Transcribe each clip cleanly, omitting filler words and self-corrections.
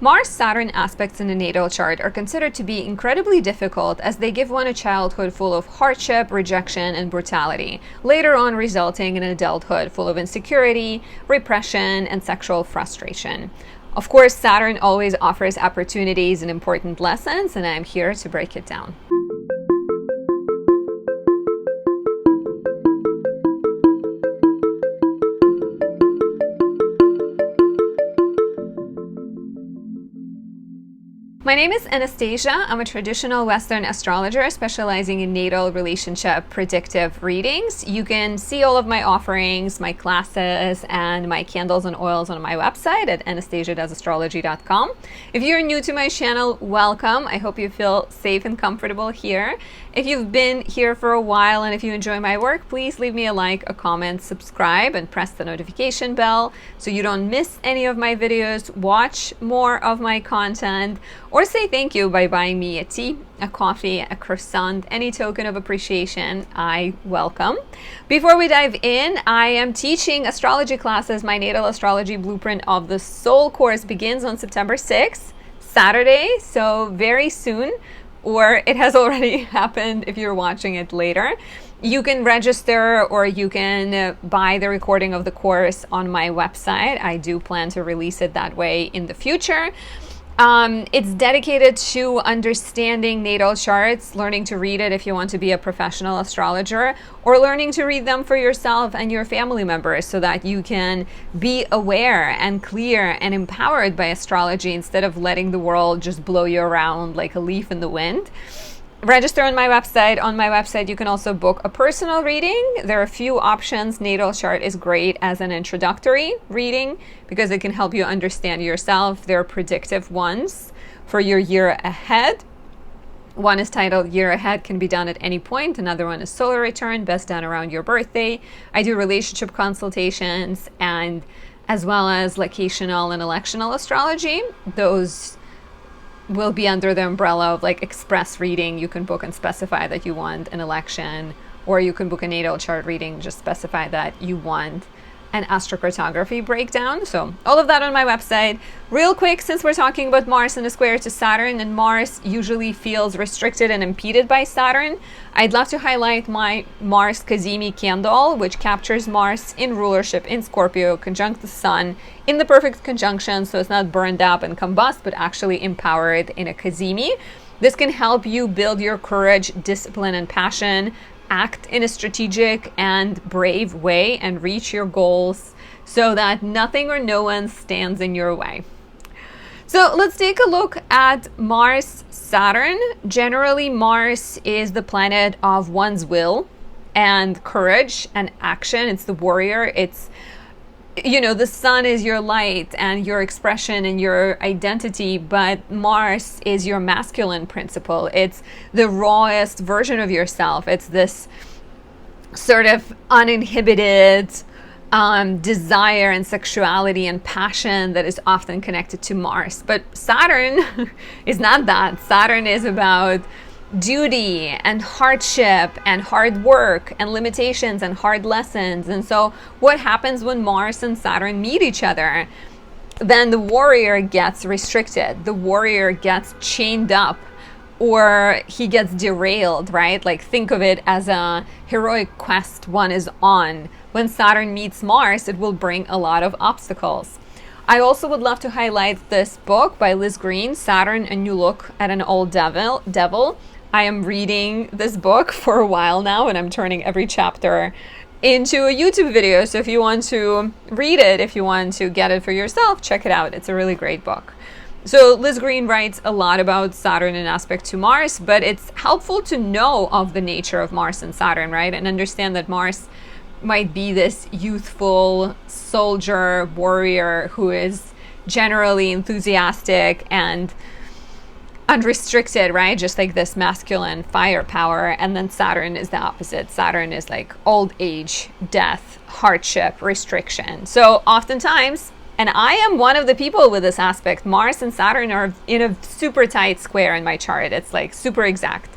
Mars-Saturn aspects in the natal chart are considered to be incredibly difficult as they give one a childhood full of hardship, rejection, and brutality, later on resulting in an adulthood full of insecurity, repression, and sexual frustration. Of course, Saturn always offers opportunities and important lessons, and I'm here to break it down. My name is Anastasia. I'm a traditional Western astrologer specializing in natal relationship predictive readings. You can see all of my offerings, my classes, and my candles and oils on my website at anastasiadoesastrology.com. If you're new to my channel, welcome. I hope you feel safe and comfortable here. If you've been here for a while and if you enjoy my work, please leave me a like, a comment, subscribe, and press the notification bell so you don't miss any of my videos, watch more of my content, or say thank you by buying me a tea, a coffee, a croissant, any token of appreciation, I welcome. Before we dive in, I am teaching astrology classes. My Natal Astrology Blueprint of the Soul course begins on September 6th, Saturday, so very soon, or it has already happened if you're watching it later. You can register or you can buy the recording of the course on my website. I do plan to release it that way in the future. It's dedicated to understanding natal charts, learning to read it if you want to be a professional astrologer, or learning to read them for yourself and your family members so that you can be aware and clear and empowered by astrology instead of letting the world just blow you around like a leaf in the wind. Register on my website. On my website, you can also book a personal reading. There are a few options. Natal chart is great as an introductory reading because it can help you understand yourself. There are predictive ones for your year ahead. One is titled Year Ahead, can be done at any point. Another one is Solar Return, best done around your birthday. I do relationship consultations and as well as locational and electional astrology. Those will be under the umbrella of like express reading. You can book and specify that you want an election, or you can book a natal chart reading, just specify that you want an astrocartography breakdown. So all of that on my website. Real quick, since we're talking about Mars and the square to Saturn, and Mars usually feels restricted and impeded by Saturn, I'd love to highlight my Mars Kazemi candle, which captures Mars in rulership in Scorpio, conjunct the Sun in the perfect conjunction, so it's not burned up and combust, but actually empowered in a Kazemi. This can help you build your courage, discipline, and passion, act in a strategic and brave way, and reach your goals so that nothing or no one stands in your way. So let's take a look at Mars-Saturn. Generally, Mars is the planet of one's will and courage and action. It's the warrior. It's, you know, the sun is your light and your expression and your identity, but Mars is your masculine principle. It's the rawest version of yourself. It's this sort of uninhibited desire and sexuality and passion that is often connected to Mars. But Saturn is not that. Saturn is about duty and hardship and hard work and limitations and hard lessons. And so what happens when Mars and Saturn meet each other? Then the warrior gets restricted. The warrior gets chained up, or he gets derailed, right? Like, think of it as a heroic quest one is on. When Saturn meets Mars, it will bring a lot of obstacles. I also would love to highlight this book by Liz Green, Saturn, A New Look at an Old Devil. I am reading this book for a while now, and I'm turning every chapter into a YouTube video. So if you want to read it, if you want to get it for yourself, check it out. It's a really great book. So Liz Green writes a lot about Saturn in aspect to Mars, but it's helpful to know of the nature of Mars and Saturn, right? And understand that Mars might be this youthful soldier, warrior who is generally enthusiastic and unrestricted, right? Just like this masculine firepower. And then Saturn is the opposite. Saturn is like old age, death, hardship, restriction. So oftentimes, and I am one of the people with this aspect, Mars and Saturn are in a super tight square in my chart. It's like super exact.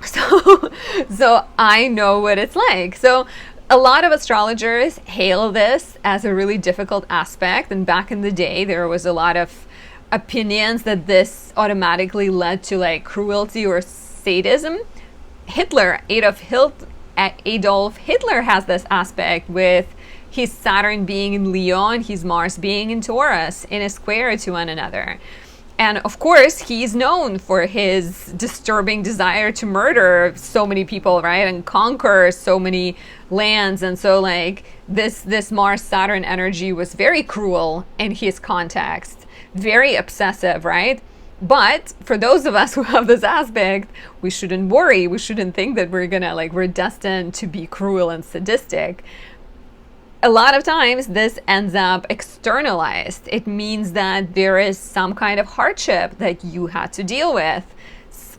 So I know what it's like. So a lot of astrologers hail this as a really difficult aspect. And back in the day, there was a lot of opinions that this automatically led to like cruelty or sadism. Adolf Hitler has this aspect with his Saturn being in Leo and his Mars being in Taurus in a square to one another. And of course, he's known for his disturbing desire to murder so many people, right? And conquer so many lands. And so like this Mars-Saturn energy was very cruel in his context, very obsessive, right? But for those of us who have this aspect, we shouldn't worry. We shouldn't think that we're destined to be cruel and sadistic. A lot of times this ends up externalized. It means that there is some kind of hardship that you had to deal with,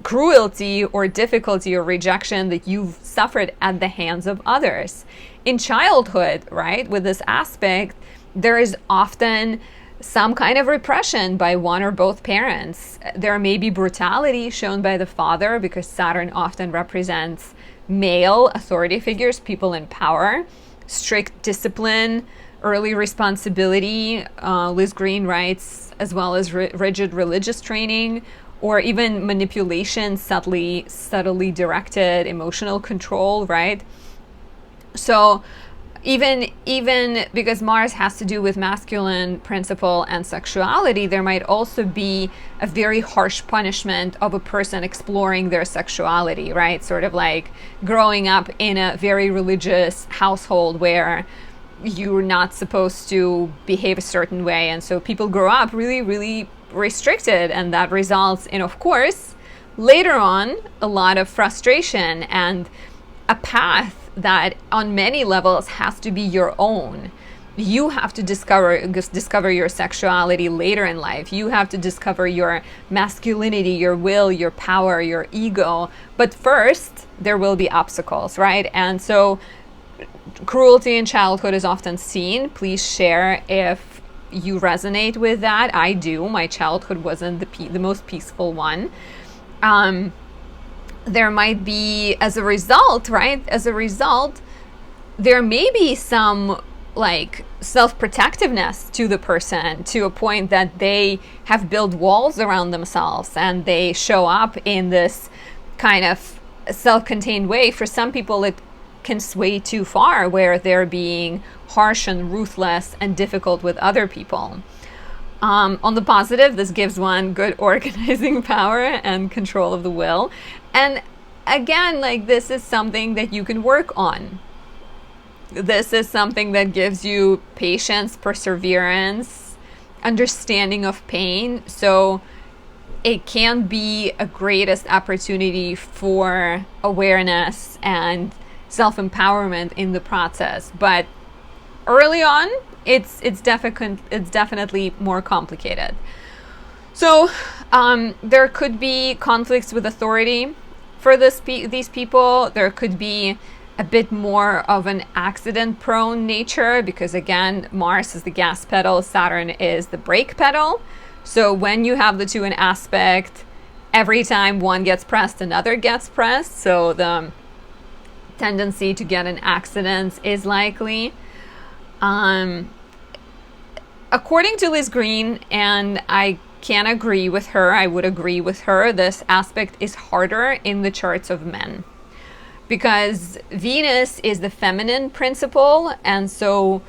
cruelty or difficulty or rejection that you've suffered at the hands of others. In childhood, right, with this aspect, there is often some kind of repression by one or both parents. There may be brutality shown by the father, because Saturn often represents male authority figures, people in power. Strict discipline, early responsibility, Liz Green writes, as well as rigid religious training, or even manipulation, subtly directed emotional control, right? So even because Mars has to do with masculine principle and sexuality, there might also be a very harsh punishment of a person exploring their sexuality, right? Sort of like growing up in a very religious household where you're not supposed to behave a certain way. And so people grow up really, really restricted, and that results in, of course, later on, a lot of frustration and a path that on many levels has to be your own. You have to discover your sexuality later in life. You have to discover your masculinity, your will, your power, your ego. But first, there will be obstacles, right? And so cruelty in childhood is often seen. Please share if you resonate with that. I do. My childhood wasn't the most peaceful one. There might be, as a result, right? As a result, there may be some like self-protectiveness to the person, to a point that they have built walls around themselves and they show up in this kind of self-contained way. For some people, it can sway too far, where they're being harsh and ruthless and difficult with other people. On the positive, this gives one good organizing power and control of the will. And again, like, this is something that you can work on. This is something that gives you patience, perseverance, understanding of pain. So it can be a greatest opportunity for awareness and self-empowerment in the process. But early on, it's definitely more complicated. So there could be conflicts with authority for these people. There could be a bit more of an accident-prone nature, because again, Mars is the gas pedal, Saturn is the brake pedal. So when you have the two in aspect, every time one gets pressed, another gets pressed. So the tendency to get in accidents is likely. According to Liz Green, and I can agree with her, I would agree with her, this aspect is harder in the charts of men, because Venus is the feminine principle, and so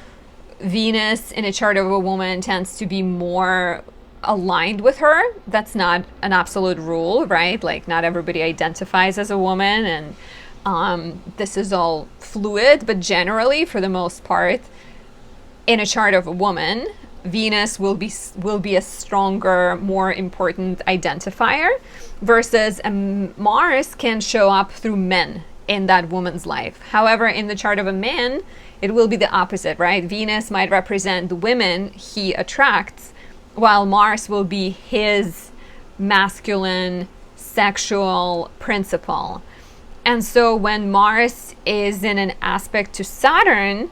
Venus in a chart of a woman tends to be more aligned with her. That's not an absolute rule, right? Like, not everybody identifies as a woman, and this is all fluid, but generally, for the most part, in a chart of a woman, Venus will be a stronger, more important identifier, versus Mars can show up through men in that woman's life. However, in the chart of a man, it will be the opposite, right? Venus might represent the women he attracts, while Mars will be his masculine, sexual principle. And so when Mars is in an aspect to Saturn,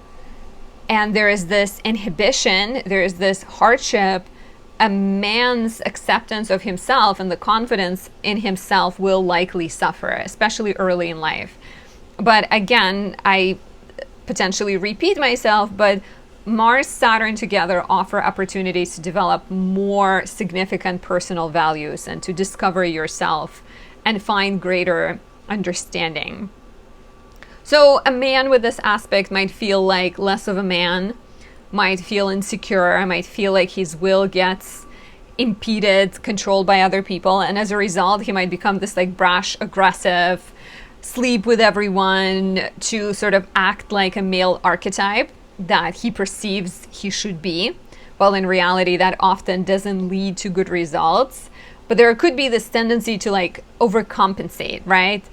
and there is this inhibition, there is this hardship, a man's acceptance of himself and the confidence in himself will likely suffer, especially early in life. But again, I potentially repeat myself, but Mars-Saturn together offer opportunities to develop more significant personal values and to discover yourself and find greater understanding. So a man with this aspect might feel like less of a man, might feel insecure, might feel like his will gets impeded, controlled by other people, and as a result he might become this like brash, aggressive, sleep with everyone, to sort of act like a male archetype that he perceives he should be, while in reality that often doesn't lead to good results. But there could be this tendency to like overcompensate, right?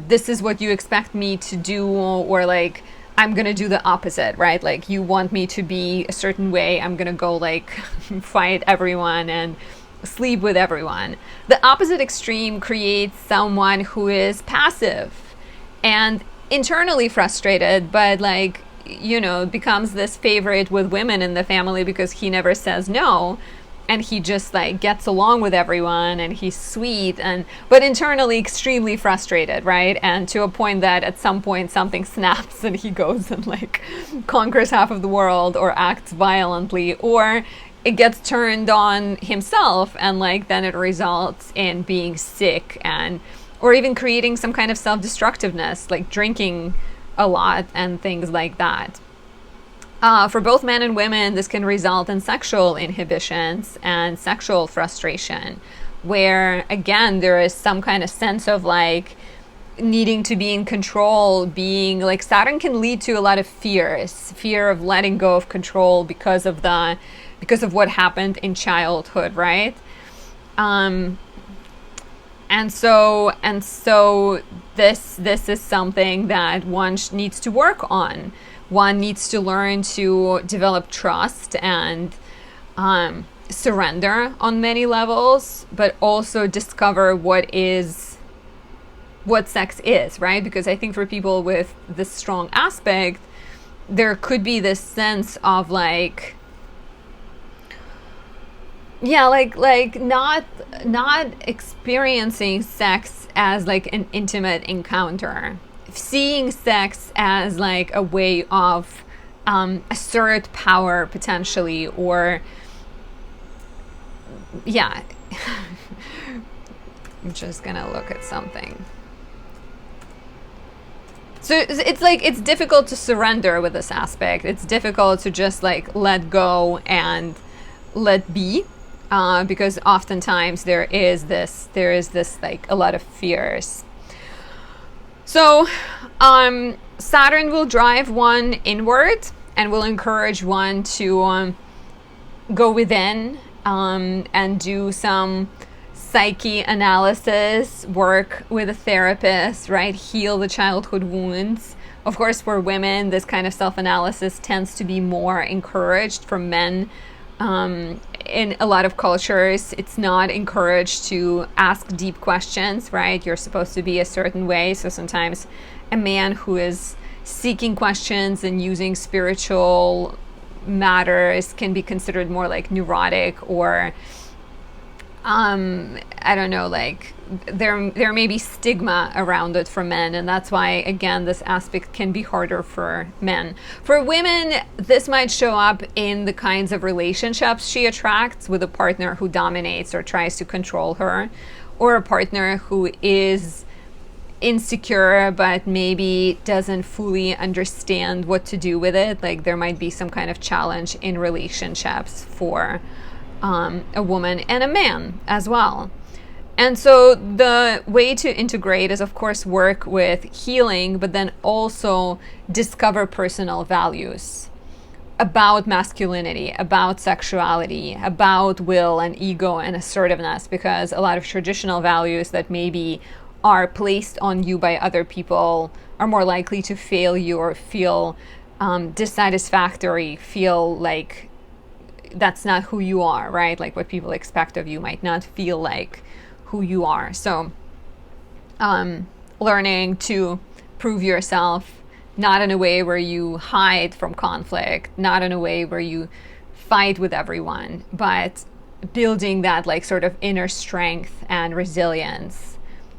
This is what you expect me to do, or like I'm gonna do the opposite, right? Like you want me to be a certain way, I'm gonna go like fight everyone and sleep with everyone. The opposite extreme creates someone who is passive and internally frustrated, but like, you know, becomes this favorite with women in the family because he never says no. And he just like gets along with everyone and he's sweet, and but internally extremely frustrated, right? And to a point that at some point something snaps and he goes and like conquers half of the world or acts violently, or it gets turned on himself and like then it results in being sick, and or even creating some kind of self-destructiveness, like drinking a lot and things like that. For both men and women, this can result in sexual inhibitions and sexual frustration, where again there is some kind of sense of like needing to be in control, being like Saturn can lead to a lot of fear of letting go of control because of what happened in childhood, right? And so this is something that one needs to work on. One needs to learn to develop trust and surrender on many levels, but also discover what sex is, right? Because I think for people with this strong aspect, there could be this sense of like, yeah, like not experiencing sex as like an intimate encounter, seeing sex as like a way of assert power potentially, or yeah. I'm just gonna look at something. So it's like it's difficult to surrender with this aspect. It's difficult to just like let go and let be, because oftentimes there is this like a lot of fears. So Saturn will drive one inward and will encourage one to go within and do some psyche analysis, work with a therapist, right? Heal the childhood wounds. Of course, for women, this kind of self-analysis tends to be more encouraged. For men, in a lot of cultures, it's not encouraged to ask deep questions, right? You're supposed to be a certain way. So sometimes a man who is seeking questions and using spiritual matters can be considered more like neurotic, or I don't know, like there may be stigma around it for men, and that's why again this aspect can be harder for men. For women, this might show up in the kinds of relationships she attracts, with a partner who dominates or tries to control her, or a partner who is insecure but maybe doesn't fully understand what to do with it. Like there might be some kind of challenge in relationships for a woman and a man as well. And so the way to integrate is, of course, work with healing, but then also discover personal values about masculinity, about sexuality, about will and ego and assertiveness, because a lot of traditional values that maybe are placed on you by other people are more likely to fail you or feel dissatisfactory, feel like that's not who you are, right? Like what people expect of you might not feel like who you are. So learning to prove yourself, not in a way where you hide from conflict, not in a way where you fight with everyone, but building that like sort of inner strength and resilience,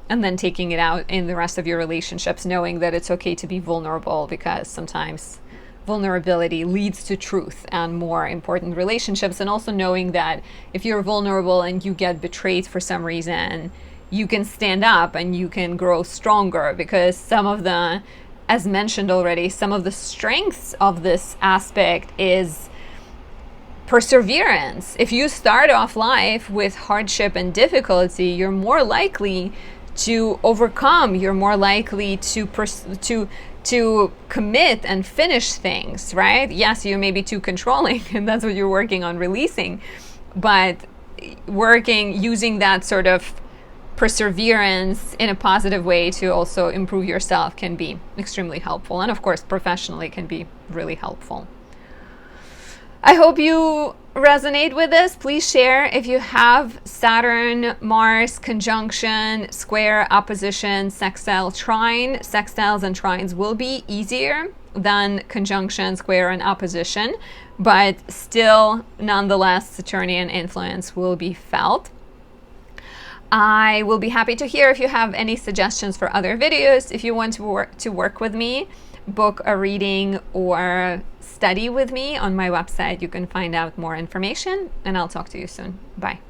and then taking it out in the rest of your relationships, knowing that it's okay to be vulnerable, because sometimes vulnerability leads to truth and more important relationships. And also knowing that if you're vulnerable and you get betrayed for some reason, you can stand up and you can grow stronger, because some of the, as mentioned already, some of the strengths of this aspect is perseverance. If you start off life with hardship and difficulty, you're more likely to overcome, you're more likely to commit and finish things, right? Yes, you may be too controlling, and that's what you're working on releasing, but using that sort of perseverance in a positive way to also improve yourself can be extremely helpful. And of course, professionally can be really helpful. I hope you resonate with this. Please share if you have Saturn, Mars, conjunction, square, opposition, sextile, trine. Sextiles and trines will be easier than conjunction, square, and opposition, but still, nonetheless, Saturnian influence will be felt. I will be happy to hear if you have any suggestions for other videos. If you want to work with me, book a reading or study with me on my website, you can find out more information, and I'll talk to you soon. Bye.